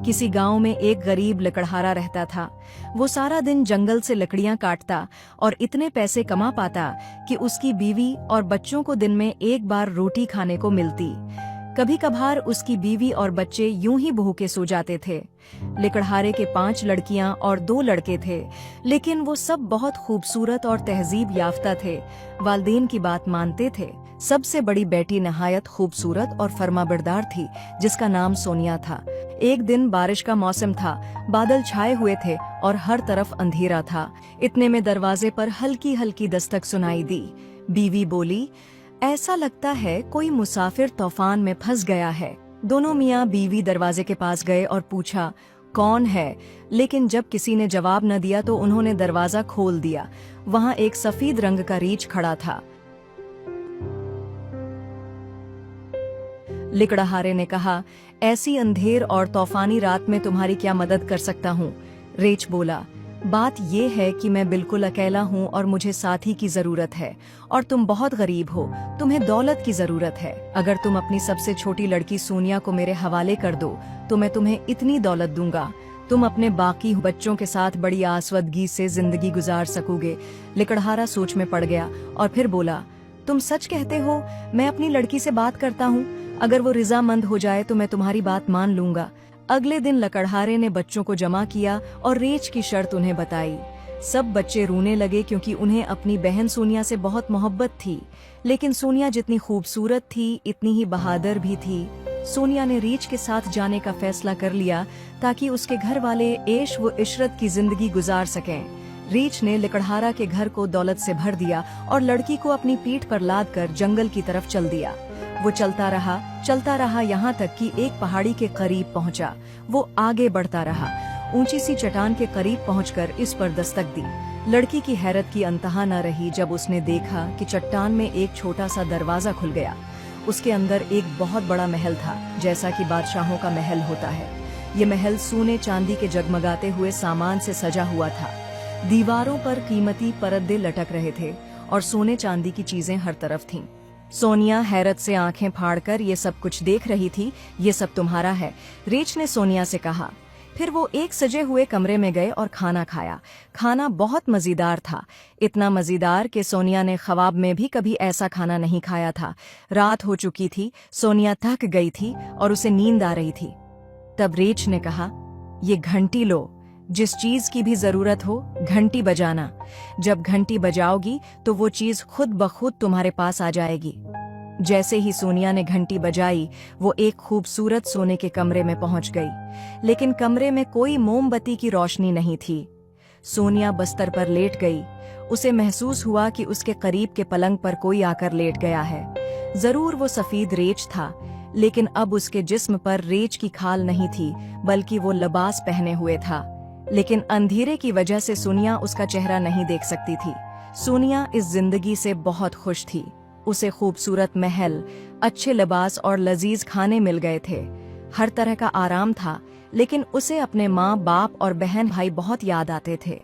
किसी गांव में एक गरीब लकड़हारा रहता था। वो सारा दिन जंगल से लकड़ियां काटता और इतने पैसे कमा पाता कि उसकी बीवी और बच्चों को दिन में एक बार रोटी खाने को मिलती। कभी कभार उसकी बीवी और बच्चे यूं ही भूखे सो जाते थे। लकड़हारे के 5 लड़कियां और 2 लड़के थे, लेकिन वो सब बहुत खूबसूरत और तहजीब याफ्ता थे। वालिदैन की बात मानते थे। सबसे बड़ी बेटी नहायत खूबसूरत और फर्माबरदार थी, जिसका नाम सोनिया था। एक दिन बारिश का मौसम था, बादल छाए हुए थे और हर तरफ अंधेरा था। इतने में दरवाजे पर हल्की हल्की दस्तक सुनाई दी। बीवी बोली, ऐसा लगता है कोई मुसाफिर तूफान में फंस गया है। दोनों मियाँ बीवी दरवाजे के पास गए और पूछा, कौन है? लेकिन जब किसी ने जवाब न दिया तो उन्होंने दरवाजा खोल दिया। वहाँ एक सफेद रंग का रीछ खड़ा था। लकड़हारे ने कहा, ऐसी अंधेर और तूफानी रात में तुम्हारी क्या मदद कर सकता हूँ? रीछ बोला, बात ये है कि मैं बिल्कुल अकेला हूँ और मुझे साथी की जरूरत है, और तुम बहुत गरीब हो, तुम्हें दौलत की जरूरत है। अगर तुम अपनी सबसे छोटी लड़की सोनिया को मेरे हवाले कर दो तो मैं तुम्हें इतनी दौलत दूंगा, तुम अपने बाकी बच्चों के साथ बड़ी आसवदगी से जिंदगी गुजार सकोगे। लकड़हारा सोच में पड़ गया और फिर बोला, तुम सच कहते हो? मैं अपनी लड़की से बात करता हूँ, अगर वो रजामंद हो जाए तो मैं तुम्हारी बात मान लूंगा। अगले दिन लकड़हारे ने बच्चों को जमा किया और रीछ की शर्त उन्हें बताई। सब बच्चे रोने लगे क्योंकि उन्हें अपनी बहन सोनिया से बहुत मोहब्बत थी, लेकिन सोनिया जितनी खूबसूरत थी इतनी ही बहादुर भी थी। सोनिया ने रीछ के साथ जाने का फैसला कर लिया ताकि उसके घर वाले ऐश व इशरत की जिंदगी गुजार सकें। रीछ ने लकड़हारा के घर को दौलत से भर दिया और लड़की को अपनी पीठ पर लाद कर जंगल की तरफ चल दिया। वो चलता रहा यहाँ तक कि एक पहाड़ी के करीब पहुँचा। वो आगे बढ़ता रहा, ऊंची सी चट्टान के करीब पहुंचकर इस पर दस्तक दी। लड़की की हैरत की अंतहा न रही जब उसने देखा कि चट्टान में एक छोटा सा दरवाजा खुल गया। उसके अंदर एक बहुत बड़ा महल था, जैसा कि बादशाहों का महल होता है। ये महल सोने चांदी के जगमगाते हुए सामान से सजा हुआ था। दीवारों पर कीमती पर्दे लटक रहे थे और सोने चांदी की चीजें हर तरफ थीं। सोनिया हैरत से आंखें फाड़कर ये सब कुछ देख रही थी। ये सब तुम्हारा है, रीछ ने सोनिया से कहा। फिर वो एक सजे हुए कमरे में गए और खाना खाया। खाना बहुत मजेदार था, इतना मजेदार कि सोनिया ने ख्वाब में भी कभी ऐसा खाना नहीं खाया था। रात हो चुकी थी, सोनिया थक गई थी और उसे नींद आ रही थी। तब रीछ ने कहा, ये घंटी लो, जिस चीज की भी जरूरत हो घंटी बजाना। जब घंटी बजाओगी तो वो चीज खुद ब खुद तुम्हारे पास आ जाएगी। जैसे ही सोनिया ने घंटी बजाई, वो एक खूबसूरत सोने के कमरे में पहुंच गई, लेकिन कमरे में कोई मोमबत्ती की रोशनी नहीं थी। सोनिया बस्तर पर लेट गई। उसे महसूस हुआ कि उसके करीब के पलंग पर कोई आकर लेट गया है। जरूर वो सफेद रीछ था, लेकिन अब उसके जिस्म पर रीछ की खाल नहीं थी, बल्कि वो लिबास पहने हुए था। लेकिन अंधेरे की वजह से सोनिया उसका चेहरा नहीं देख सकती थी। सोनिया इस जिंदगी से बहुत खुश थी। उसे खूबसूरत महल, अच्छे लिबास और लजीज खाने मिल गए थे। हर तरह का आराम था, लेकिन उसे अपने माँ बाप और बहन भाई बहुत याद आते थे।